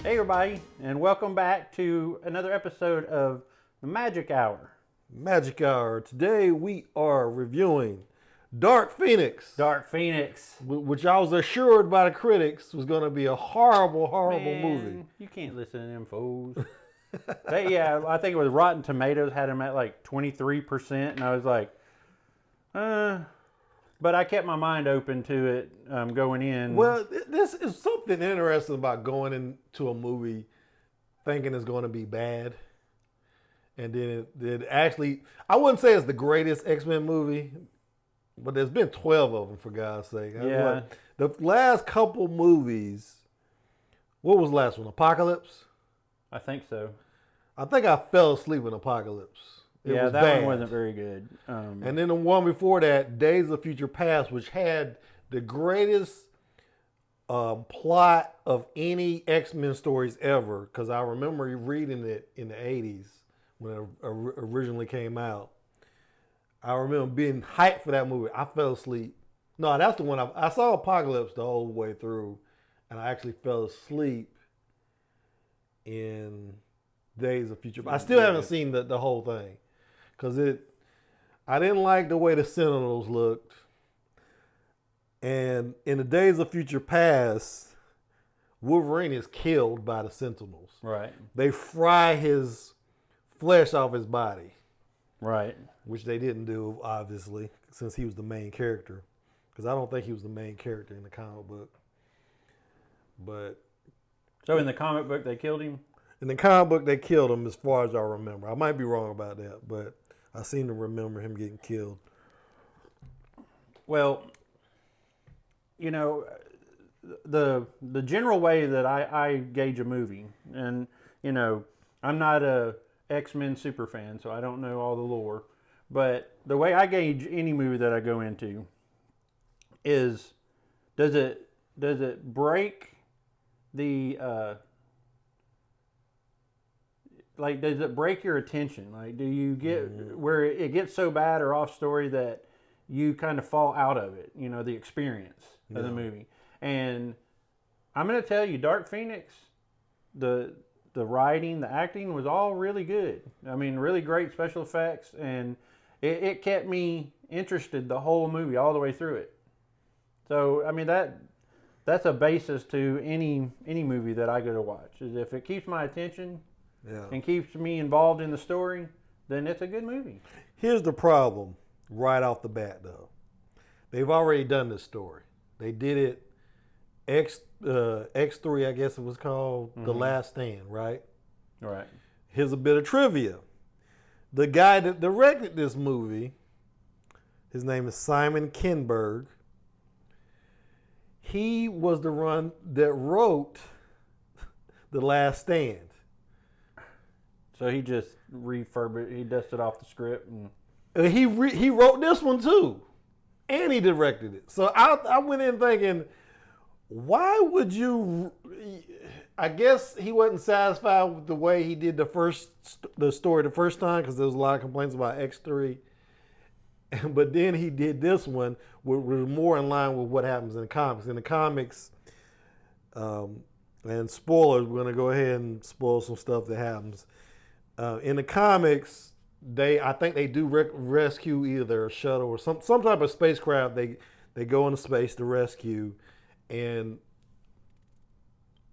Hey everybody, and welcome back to another episode of the Magic Hour. Magic Hour. Today we are reviewing Dark Phoenix. Dark Phoenix. Which I was assured by the critics was going to be a horrible movie. You can't listen to them fools. I think it was Rotten Tomatoes had him at like 23%, and I was like, but I kept my mind open to it going in. Well, this is something interesting about going into a movie thinking it's going to be bad. And then it actually, I wouldn't say it's the greatest X-Men movie, but there's been 12 of them, for God's sake. Yeah. The last couple movies, what was the last one? Apocalypse? I think so. I think I fell asleep in Apocalypse. That bad. one wasn't very good. And then the one before that, Days of Future Past, which had the greatest plot of any X-Men stories ever, because I remember reading it in the 80s when it originally came out. I remember being hyped for that movie. I fell asleep. No, that's the one I saw Apocalypse the whole way through, and I actually fell asleep in Days of Future Past. I still haven't seen the whole thing. Because I didn't like the way the Sentinels looked. And in the Days of Future Past, Wolverine is killed by the Sentinels. Right. They fry his flesh off his body. Right. Which they didn't do, obviously, since he was the main character. Because I don't think he was the main character in the comic book. But so in the comic book, they killed him? In the comic book, they killed him as far as I remember. I might be wrong about that, but I seem to remember him getting killed. Well, you know, the general way that I gauge a movie, and, you know, I'm not a X-Men super fan, so I don't know all the lore, but the way I gauge any movie that I go into is, does it break the... does it break your attention? Like, do you get where it gets so bad or off story that you kind of fall out of it, you know, the experience of the movie? And I'm going to tell you, Dark Phoenix, the writing, the acting was all really good. I mean, really great special effects, and it kept me interested the whole movie, all the way through it. So, I mean, that's a basis to any movie that I go to watch, is if it keeps my attention... Yeah. And keeps me involved in the story, then it's a good movie. Here's the problem right off the bat, though. They've already done this story. They did it X3, I guess it was called, The Last Stand, right? Right. Here's a bit of trivia. The guy that directed this movie, his name is Simon Kinberg. He was the one that wrote The Last Stand. So he just he dusted off the script, and he wrote this one too, and he directed it. So I went in thinking, why would you? I guess he wasn't satisfied with the way he did the story the first time, because there was a lot of complaints about X3. But then he did this one, which was more in line with what happens in the comics. In the comics, and spoilers, we're gonna go ahead and spoil some stuff that happens. In the comics, I think they do rescue either a shuttle or some type of spacecraft. They go into space to rescue, and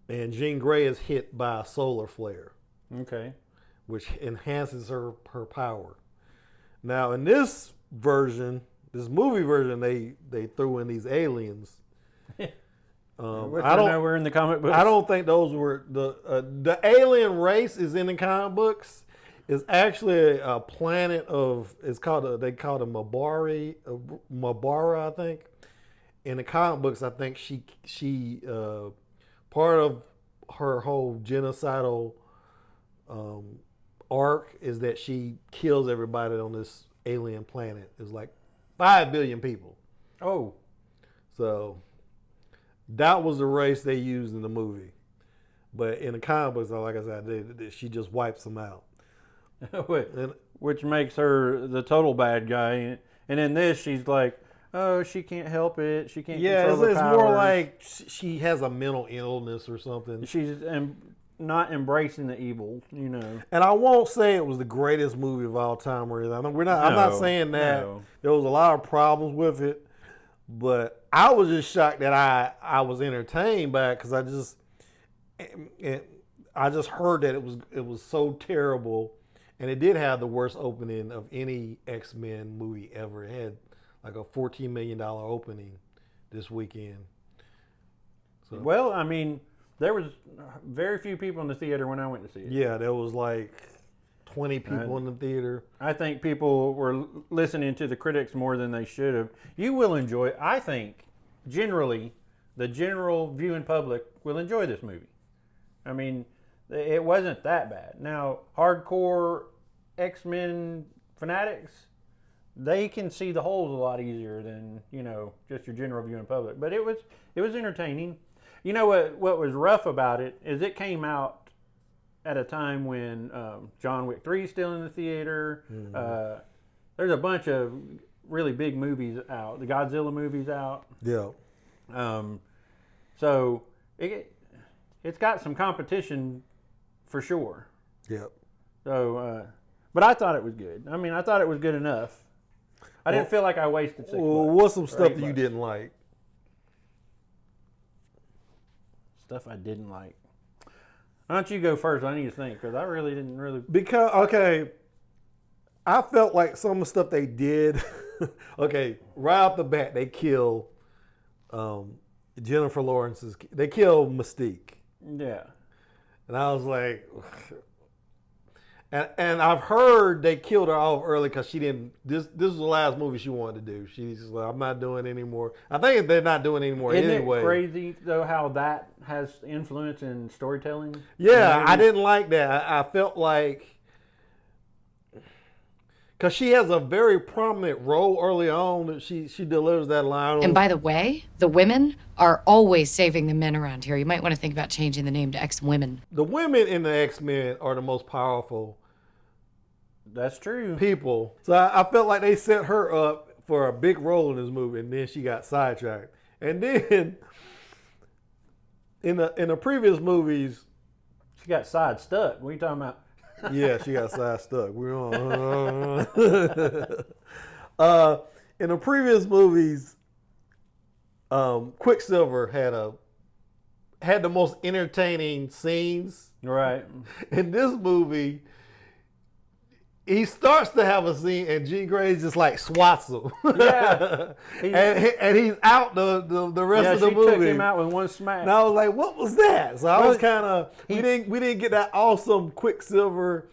Jean Grey is hit by a solar flare. Okay. Which enhances her power. Now in this movie version, they threw in these aliens. I don't know. We're in the comic books. I don't think those were the alien race is in the comic books. Is actually a planet of. They call it Mabari, Mabara, I think. In the comic books, I think she part of her whole genocidal arc is that she kills everybody on this alien planet. It's like 5 billion people. Oh, so. That was the race they used in the movie. But in the comic books, like I said, she just wipes them out. Which makes her the total bad guy. And in this, she's like, oh, she can't help it. She can't control her powers. More like she has a mental illness or something. not embracing the evil, you know. And I won't say it was the greatest movie of all time or anything. I'm not saying that. No. There was a lot of problems with it, but I was just shocked that I was entertained by it because I just heard that it was so terrible, and it did have the worst opening of any X-Men movie ever. It had like a $14 million opening this weekend. So, Well, I mean, there was very few people in the theater when I went to see it. yeah, there was like 20 people in the theater. I think people were listening to the critics more than they should have. You will enjoy it. I think, generally, the general viewing public will enjoy this movie. I mean, it wasn't that bad. Now, hardcore X-Men fanatics, they can see the holes a lot easier than, you know, just your general viewing public. But it was entertaining. You know what was rough about it is it came out at a time when John Wick 3 is still in the theater. Mm-hmm. There's a bunch of really big movies out. The Godzilla movie's out. Yeah. So it's got some competition for sure. Yep. So, but I thought it was good. I mean, I thought it was good enough. I didn't feel like I wasted $6. What's some stuff that you didn't like? Stuff I didn't like. Why don't you go first? I need to think because I really didn't really. Because, okay, I felt like some of the stuff they did, okay, right off the bat, they kill Jennifer Lawrence's, they kill Mystique. Yeah. And I was like, and I've heard they killed her off early because she didn't, this was the last movie she wanted to do. She's like, I'm not doing anymore. I think they're not doing anymore anyway. Isn't it crazy, though, how that has influence in storytelling? Yeah, I didn't like that. I felt like, because she has a very prominent role early on that she delivers that line. And by the way, the women are always saving the men around here. You might want to think about changing the name to X-Women. The women in the X-Men are the most powerful. That's true. People. So I felt like they set her up for a big role in this movie, and then she got sidetracked. And then in the previous movies, she got side stuck. What are you talking about? Yeah, she got side stuck. We're on. In the previous movies, Quicksilver had the most entertaining scenes. Right. In this movie, he starts to have a scene, and Jean Grey just like swats him. Yeah. and he's out the rest of the movie. She took him out with one smack. And I was like, what was that? So I was kind of, we didn't get that awesome Quicksilver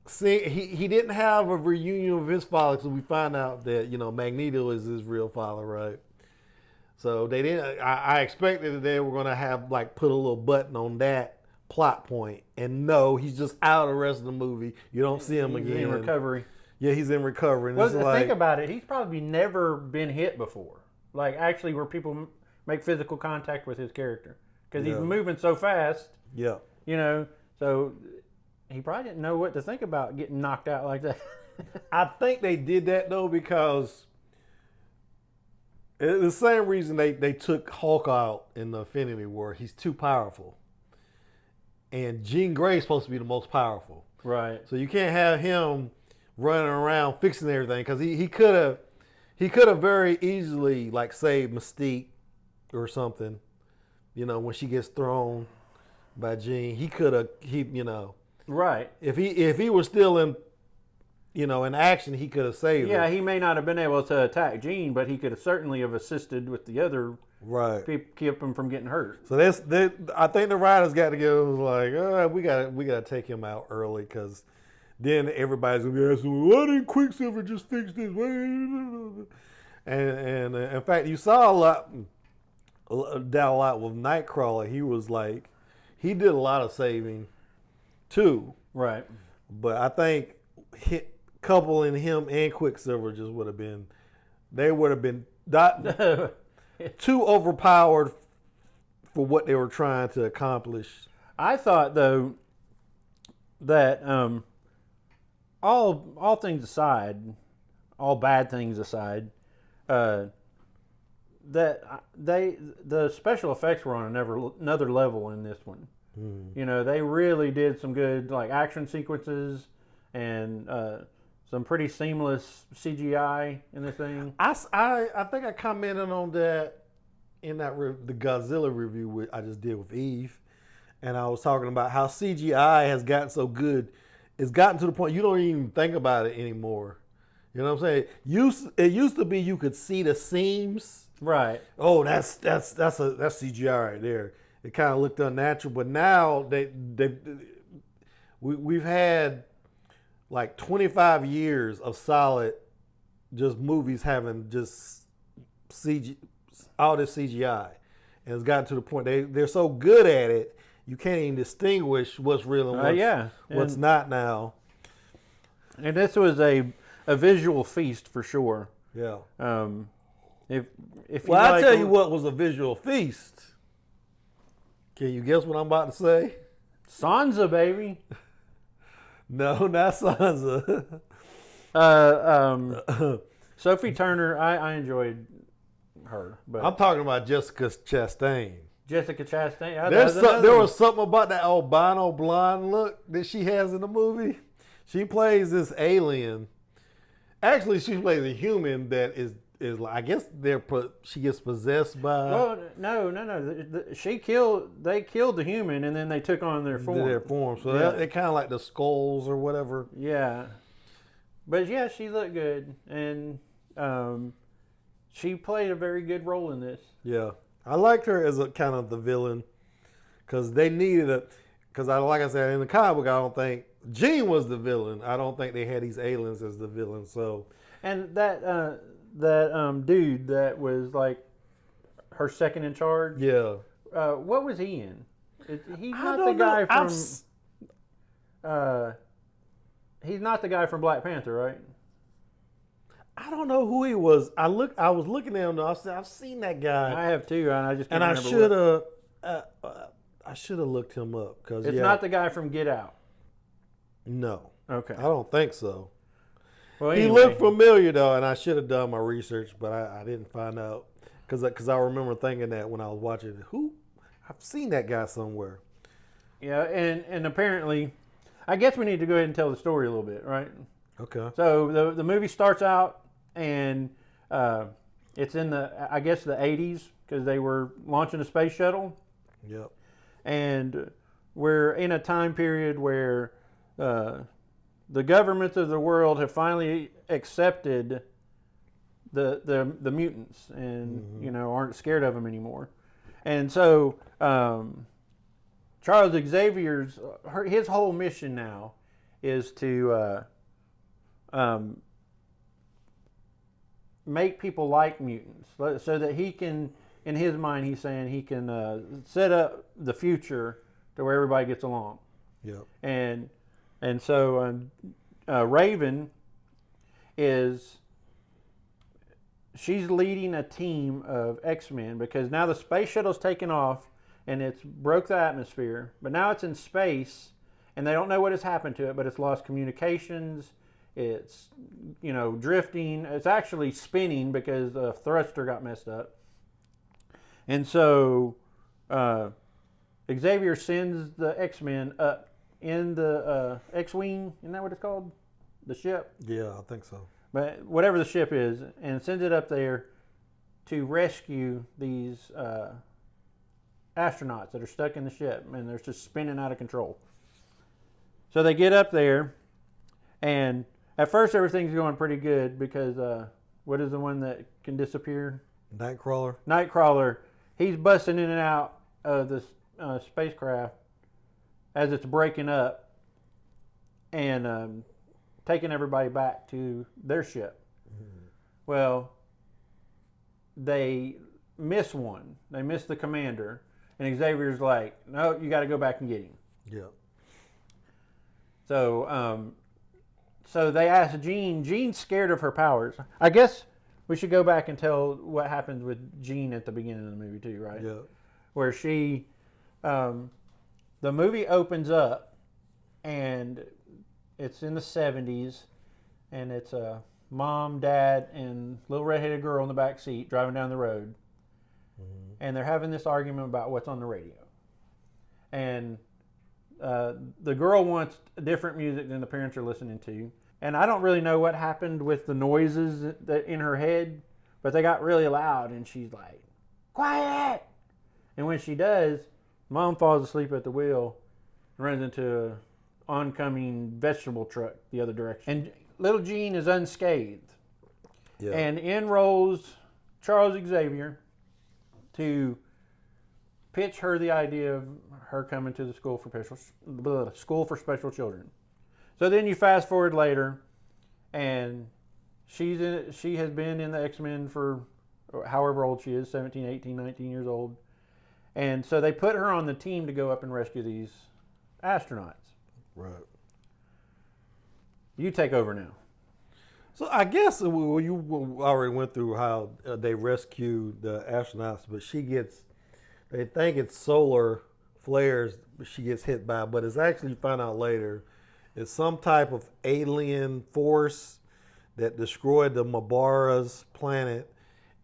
scene. He didn't have a reunion with his father, so we find out that, you know, Magneto is his real father, right? So they didn't, I expected that they were going to have, like, put a little button on that plot point, and no, he's just out of the rest of the movie. You don't see him again. He's in recovery. Yeah, he's in recovery. Well, think about it. He's probably never been hit before, like actually where people make physical contact with his character because he's moving so fast. Yeah, you know, so he probably didn't know what to think about getting knocked out like that. I think they did that though because it's the same reason they took Hulk out in the Infinity War. He's too powerful. And Jean Grey is supposed to be the most powerful. Right. So you can't have him running around fixing everything because he could have very easily like saved Mystique or something. You know, when she gets thrown by Jean, he you know. Right. If he was still in action, he could have saved her. Yeah, he may not have been able to attack Jean, but he could have certainly have assisted with the other. Right. Keep him from getting hurt. So I think the writers got together and was like, we gotta take him out early because then everybody's gonna be asking, why didn't Quicksilver just fix this? And in fact, you saw a lot with Nightcrawler. He was like, he did a lot of saving too. Right. But I think coupling him and Quicksilver just would have been too overpowered for what they were trying to accomplish. I thought though that all things aside, all bad things aside, that the special effects were on another level in this one. You know, they really did some good like action sequences and some pretty seamless CGI in the thing. I think I commented on that in the Godzilla review I just did with Eve, and I was talking about how CGI has gotten so good. It's gotten to the point you don't even think about it anymore. You know what I'm saying? It used to be you could see the seams. Right. Oh, that's CGI right there. It kind of looked unnatural, but now we've had like 25 years of solid just movies having just all this CGI, and it's gotten to the point they're so good at it you can't even distinguish what's real and what's not now. And this was a visual feast for sure. Yeah. If I'll tell you what was a visual feast. Can you guess what I'm about to say? Sansa, baby. No, not Sansa. Sophie Turner, I enjoyed her, but I'm talking about Jessica Chastain. Jessica Chastain. There was something about that albino blonde look that she has in the movie. She plays this alien. Actually, she plays a human that is like, I guess she gets possessed by. Well, no. They killed the human and then they took on their form. So they're kind of like the skulls or whatever. Yeah, but yeah, she looked good and she played a very good role in this. Yeah, I liked her as a kind of the villain because they needed like I said in the comic book, I don't think Jean was the villain. I don't think they had these aliens as the villain. So and that dude that was like her second in charge. Yeah. What was he in? He's I not don't the guy know. from. He's not the guy from Black Panther, right? I don't know who he was. I was looking at him. I said, I've seen that guy. I have too, and I just can't and remember I should have looked him up because it's not the guy from Get Out. No. Okay. I don't think so. Well, He anyway. looked familiar though, and I should have done my research, but I didn't find out because I remember thinking that when I was watching it. I've seen that guy somewhere. Yeah, and apparently, I guess we need to go ahead and tell the story a little bit, right? Okay. So the movie starts out and it's in the 80s because they were launching a space shuttle. Yep. And we're in a time period where the governments of the world have finally accepted the mutants and aren't scared of them anymore. And so Charles Xavier's his whole mission now is to make people like mutants so that he can, in his mind, he's saying he can set up the future to where everybody gets along. Yep. And so Raven she's leading a team of X-Men because now the space shuttle's taken off and it's broke the atmosphere, but now it's in space and they don't know what has happened to it, but it's lost communications, it's drifting, it's actually spinning because the thruster got messed up. And so Xavier sends the X-Men up in the X-Wing, isn't that what it's called? The ship? Yeah, I think so. But whatever the ship is, and sends it up there to rescue these astronauts that are stuck in the ship, and they're just spinning out of control. So they get up there, and at first everything's going pretty good because what is the one that can disappear? Nightcrawler. Nightcrawler. He's busting in and out of this spacecraft as it's breaking up and taking everybody back to their ship. Mm-hmm. Well, they miss one. They miss the commander. And Xavier's like, no, you got to go back and get him. Yeah. So they asked Jean. Jean's scared of her powers. I guess we should go back and tell what happens with Jean at the beginning of the movie too, right? Yeah. Where she, the movie opens up and it's in the 70s and it's a mom, dad, and little redheaded girl in the back seat driving down the road. Mm-hmm. And they're having this argument about what's on the radio. And The girl wants different music than the parents are listening to. And I don't really know what happened with the noises that in her head, but they got really loud, and she's like, quiet! And when she does, Mom falls asleep at the wheel and runs into an oncoming vegetable truck the other direction. And little Jean is unscathed. Yeah. And in rolls Charles Xavier to pitch her the idea of her coming to the school for special children. So then you fast forward later, and she has been in the X-Men for however old she is, 17, 18, 19 years old. And so they put her on the team to go up and rescue these astronauts. Right. You take over now. So I guess you already went through how they rescued the astronauts, but they think it's solar flares she gets hit by, but it's actually, you find out later, it's some type of alien force that destroyed the Mabara's planet,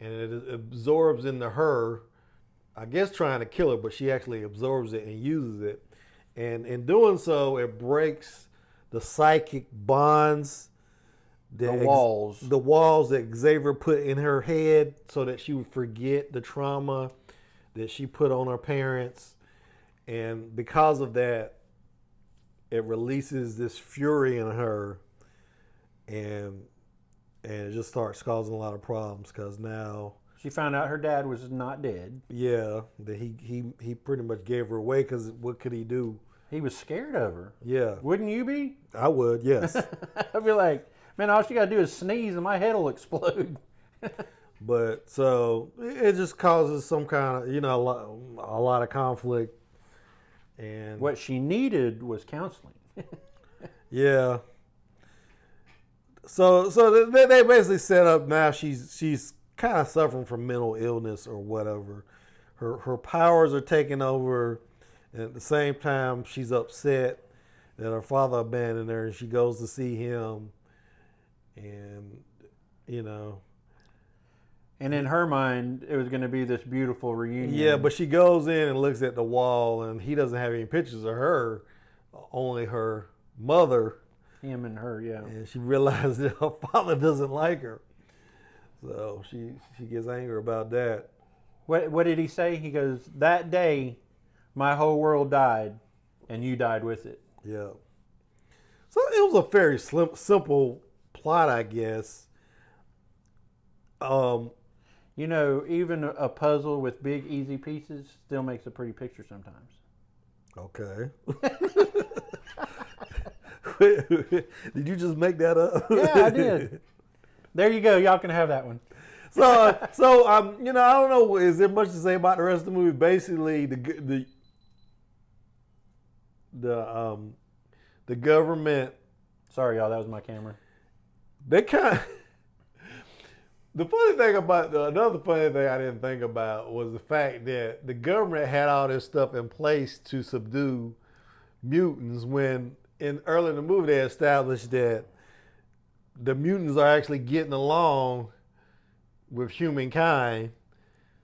and it absorbs into her, I guess trying to kill her, but she actually absorbs it and uses it. And in doing so, it breaks the psychic bonds, the walls that Xavier put in her head so that she would forget the trauma that she put on her parents. And because of that, it releases this fury in her, and it just starts causing a lot of problems because now she found out her dad was not dead. Yeah, that he pretty much gave her away because what could he do? He was scared of her. Yeah. Wouldn't you be? I would, yes. I'd be like, man, all she got to do is sneeze and my head will explode. But so it just causes some kind of, a lot of conflict. And what she needed was counseling. Yeah. So they basically set up now she's kind of suffering from mental illness or whatever. Her powers are taking over, and at the same time she's upset that her father abandoned her, and she goes to see him, and And in her mind, it was going to be this beautiful reunion. Yeah, but she goes in and looks at the wall, and he doesn't have any pictures of her, only her mother. Him and her, yeah. And she realizes that her father doesn't like her. So she gets angry about that. What did he say? He goes, that day, my whole world died, and you died with it. Yeah. So it was a very simple plot, I guess. Even a puzzle with big, easy pieces still makes a pretty picture sometimes. Okay. Did you just make that up? Yeah, I did. There you go. Y'all can have that one. So I don't know. Is there much to say about the rest of the movie? Basically, the government. Sorry, y'all. That was my camera. They kind of. Another funny thing I didn't think about was the fact that the government had all this stuff in place to subdue mutants when early in the movie they established that the mutants are actually getting along with humankind.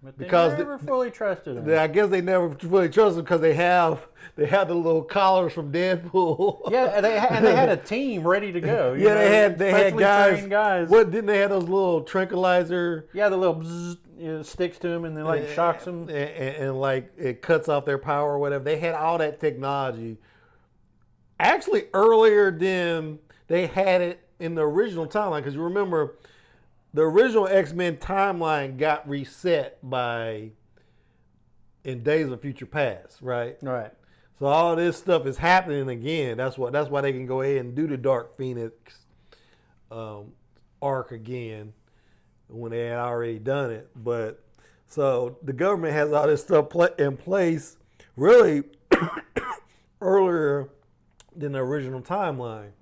But they never fully trusted them. I guess they never fully trusted them because they have the little collars from Deadpool. Yeah, they had a team ready to go. They had guys. What didn't they have those little tranquilizer? Yeah, the little bzz, sticks to them and then shocks them and it cuts off their power or whatever. They had all that technology. Actually, earlier than they had it in the original timeline, because you remember. The original X-Men timeline got reset in Days of Future Past, right? Right. So all this stuff is happening again. That's why they can go ahead and do the Dark Phoenix arc again when they had already done it. But so the government has all this stuff in place really earlier than the original timeline.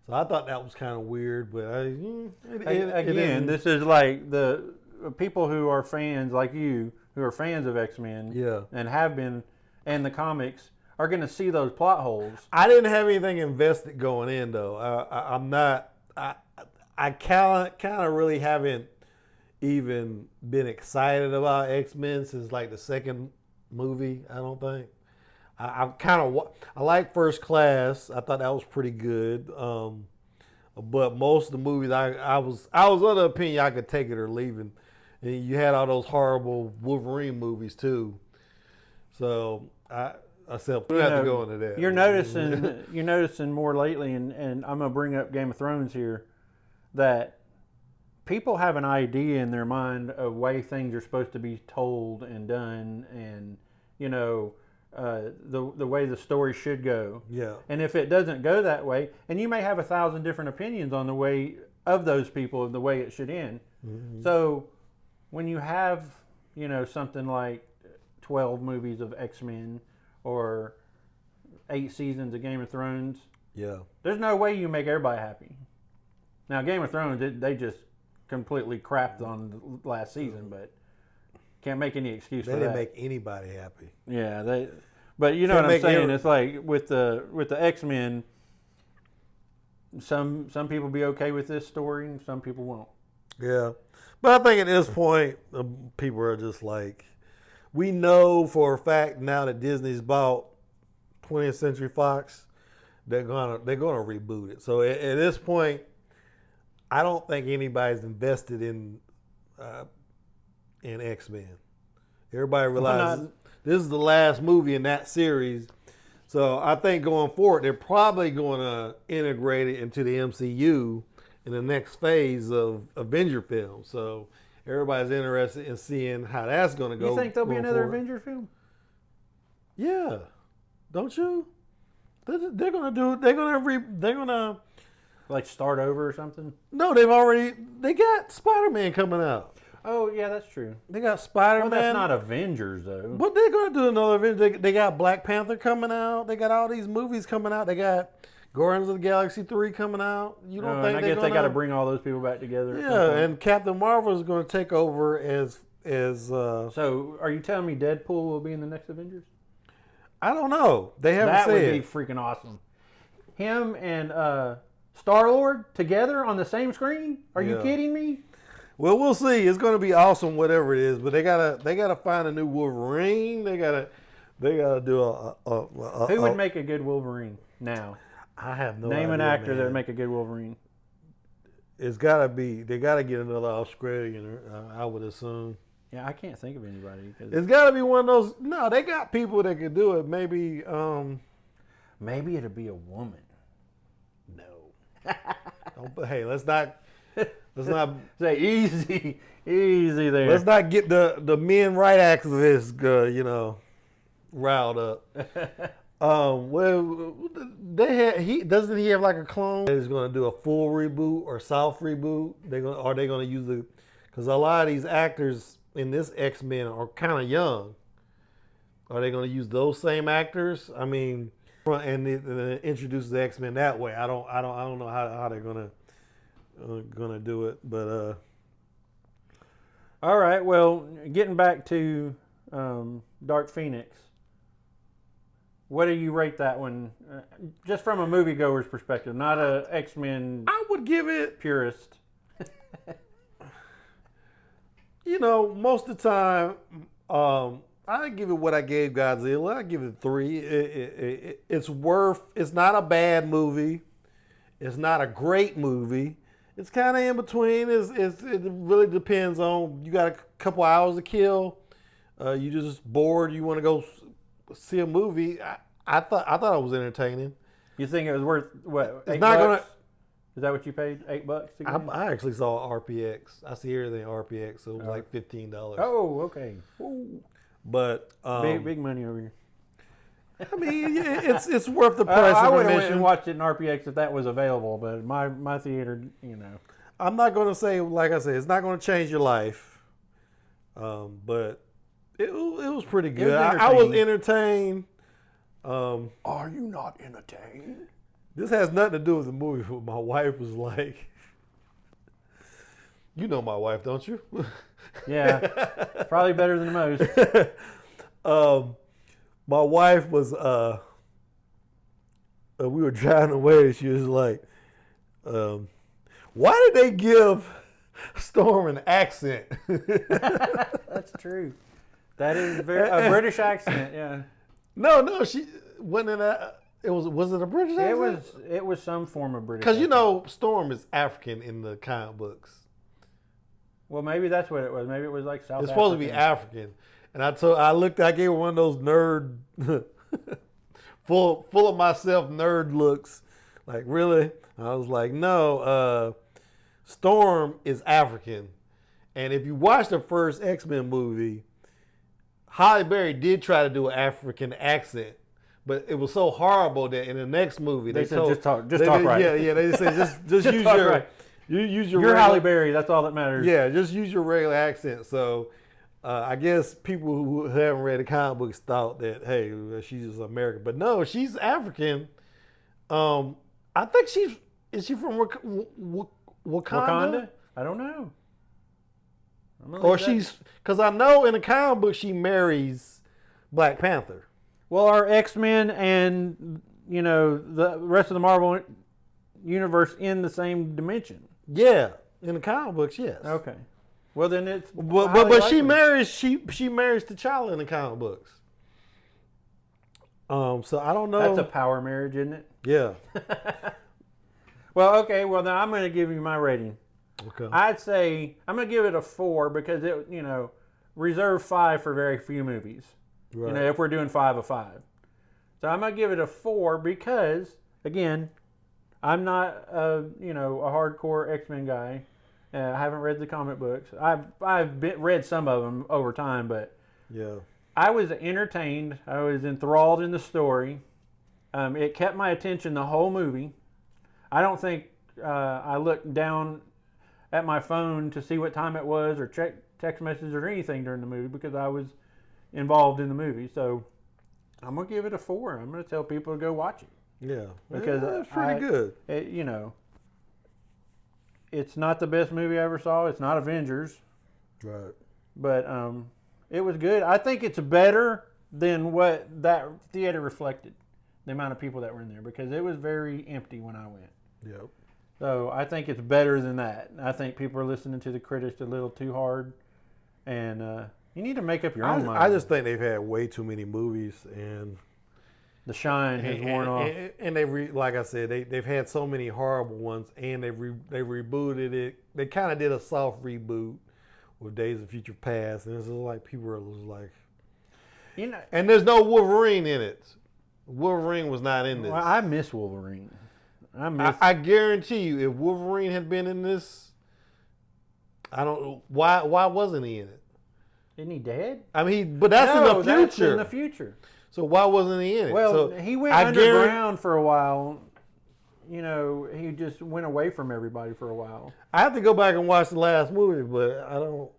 So I thought that was kind of weird, but this is like the people who are fans like you, who are fans of X-Men, and have been, and the comics, are going to see those plot holes. I didn't have anything invested going in though. I'm not. I kind of really haven't even been excited about X-Men since like the second movie. I don't think. I kind of I like First Class. I thought that was pretty good. But most of the movies, I was of the opinion I could take it or leave it. And you had all those horrible Wolverine movies too. So I said we don't have to go into that. You're noticing more lately, and I'm gonna bring up Game of Thrones here, that people have an idea in their mind of way things are supposed to be told and done, and the way the story should go. Yeah. And if it doesn't go that way, and you may have 1,000 different opinions on the way of those people of the way it should end. Mm-hmm. So when you have, something like 12 movies of X-Men or 8 seasons of Game of Thrones, yeah, there's no way you make everybody happy. Now, Game of Thrones, they just completely crapped on the last season, but can't make any excuse for that. They didn't make anybody happy. Yeah, but you know what I'm saying? It's like with the X-Men, some people be okay with this story and some people won't. Yeah. But I think at this point, people are just like, we know for a fact now that Disney's bought 20th Century Fox, they're gonna reboot it. So at this point, I don't think anybody's invested in X-Men. Everybody realizes this is the last movie in that series. So I think going forward, they're probably going to integrate it into the MCU in the next phase of Avenger films. So everybody's interested in seeing how that's going to go. You think there'll be another forward. Avenger film? Yeah, don't you? They're going to do it. They're going to like start over or something. No, they got Spider-Man coming out. Oh yeah, that's true. They got Spider-Man. Well, that's not Avengers though. But they're going to do another Avenger. They got Black Panther coming out. They got all these movies coming out. They got Guardians of the Galaxy 3 coming out. You don't think I guess they got to bring all those people back together? Yeah, and Captain Marvel is going to take over as. So, are you telling me Deadpool will be in the next Avengers? I don't know. They haven't said. That would be freaking awesome. Him and Star-Lord together on the same screen? Are you kidding me? Well, we'll see. It's going to be awesome, whatever it is. But they gotta find a new Wolverine. They gotta do a Who would make a good Wolverine now? I have no idea. Name an actor that would make a good Wolverine. It's gotta be. They gotta get another Australian. I would assume. Yeah, I can't think of anybody. It's gotta be one of those. No, they got people that can do it. Maybe. Maybe it'll be a woman. No. Hey, let's not say easy there. Let's not get the men right activists, riled up. Well, doesn't he have like a clone? He's going to do a full reboot or soft reboot. Are they going to use because a lot of these actors in this X-Men are kind of young. Are they going to use those same actors? I mean, and introduce the X-Men that way. I don't know how they're gonna do it, but all right. Well, getting back to Dark Phoenix, what do you rate that one? Just from a moviegoer's perspective, not a X-Men. I would give it purist. Most of the time, I give it what I gave Godzilla. I give it 3. It's not a bad movie. It's not a great movie. It's kind of in between. It really depends on, you got a couple hours to kill. You just bored. You want to go see a movie. I thought it was entertaining. You think it was worth what? $8? Is that what you paid? $8? I actually saw RPX. I see everything RPX, so it was like $15. Oh, okay. Ooh. But big money over here. I mean, it's worth the price. I would have went and watched it in RPX if that was available, but my theater, I'm not going to say, like I said, it's not going to change your life, but it was pretty good. I was entertained. Are you not entertained? This has nothing to do with the movie, but my wife was like, you know my wife, don't you? Yeah, probably better than most. My wife was, we were driving away, and she was like, why did they give Storm an accent? That's true. That is a British accent, yeah. No, she wasn't in that. Was it a British accent? It was some form of British. Because you accent. know Storm is African in the comic books. Well, maybe that's what it was. Maybe it was like South. It's supposed to be African. And I gave her one of those nerd, full of myself nerd looks. Like, really? I was like, no, Storm is African. And if you watch the first X-Men movie, Halle Berry did try to do an African accent, but it was so horrible that in the next movie they said just talk right. Yeah, they said just use your right. use your. You're Halle Berry. That's all that matters. Yeah, just use your regular accent. So I guess people who haven't read the comic books thought that, hey, she's just American, but no, she's African. I think is she from Wakanda? Wakanda? I don't know. Or because I know in the comic book she marries Black Panther. Well, are X-Men and the rest of the Marvel universe in the same dimension? Yeah, in the comic books, yes. Okay. Well, then it's but she marries T'Challa in the comic books. So I don't know. That's a power marriage, isn't it? Yeah. Well, okay. Well, now I'm going to give you my rating. Okay. I'd say I'm going to give it a 4 because it, reserve 5 for very few movies. Right. If we're doing 5 of 5. So I'm going to give it a 4 because, again, I'm not a hardcore X-Men guy. I haven't read the comic books. I've read some of them over time, but yeah, I was entertained. I was enthralled in the story. It kept my attention the whole movie. I don't think I looked down at my phone to see what time it was or check text messages or anything during the movie because I was involved in the movie. So I'm going to give it a 4. I'm going to tell people to go watch it. Yeah. Because it's pretty good. It's not the best movie I ever saw. It's not Avengers. Right. But it was good. I think it's better than what that theater reflected, the amount of people that were in there, because it was very empty when I went. Yep. So I think it's better than that. I think people are listening to the critics a little too hard, and you need to make up your own mind. I just think they've had way too many movies, and the shine has worn off. And like I said, they've had so many horrible ones, and they rebooted it. They kind of did a soft reboot with Days of Future Past, and it's just like people are just like, and there's no Wolverine in it. Wolverine was not in this. Well, I miss Wolverine. I guarantee you, if Wolverine had been in this, I don't know why wasn't he in it? Isn't he dead? I mean, but that's in the future. That's in the future. So why wasn't he in it? Well, he went underground for a while. He just went away from everybody for a while. I have to go back and watch the last movie, but I don't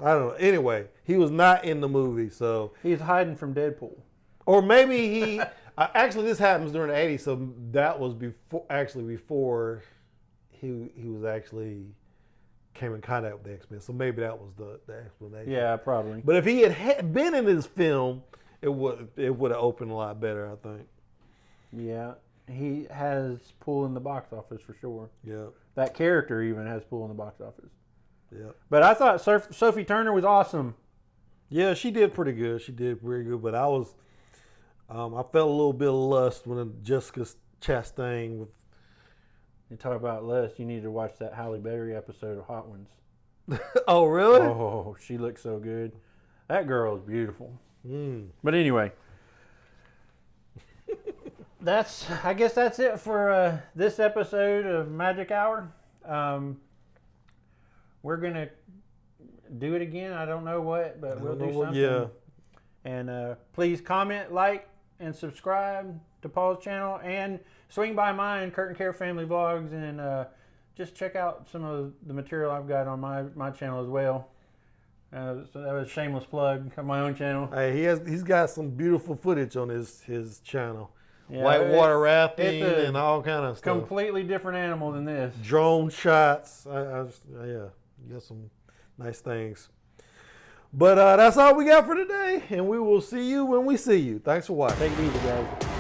know. Anyway, he was not in the movie, so he's hiding from Deadpool. Or maybe he. Actually, this happens during the '80s, so that was before he was actually came in contact with the X-Men. So maybe that was the explanation. Yeah, probably. But if he had been in this film, it would have opened a lot better, I think. Yeah, he has pull in the box office for sure. Yeah, that character even has pull in the box office. Yeah, but I thought Sophie Turner was awesome. Yeah, she did pretty good. She did pretty good. But I felt a little bit of lust when Jessica Chastain with. You talk about lust, you need to watch that Halle Berry episode of Hot Ones. Oh, really? Oh, she looks so good. That girl is beautiful. But anyway, I guess that's it for this episode of Magic Hour. We're gonna do it again. I don't know what, but we'll do something. Yeah. And please comment, like, and subscribe to Paul's channel, and swing by mine, Curt and Care Family Vlogs, and just check out some of the material I've got on my channel as well. So that was a shameless plug of my own channel. Hey, he's got some beautiful footage on his channel. Yeah, whitewater rafting and all kind of stuff. Completely different animal than this. Drone shots. Yeah, you got some nice things. But that's all we got for today, and we will see you when we see you. Thanks for watching. Take it easy, guys.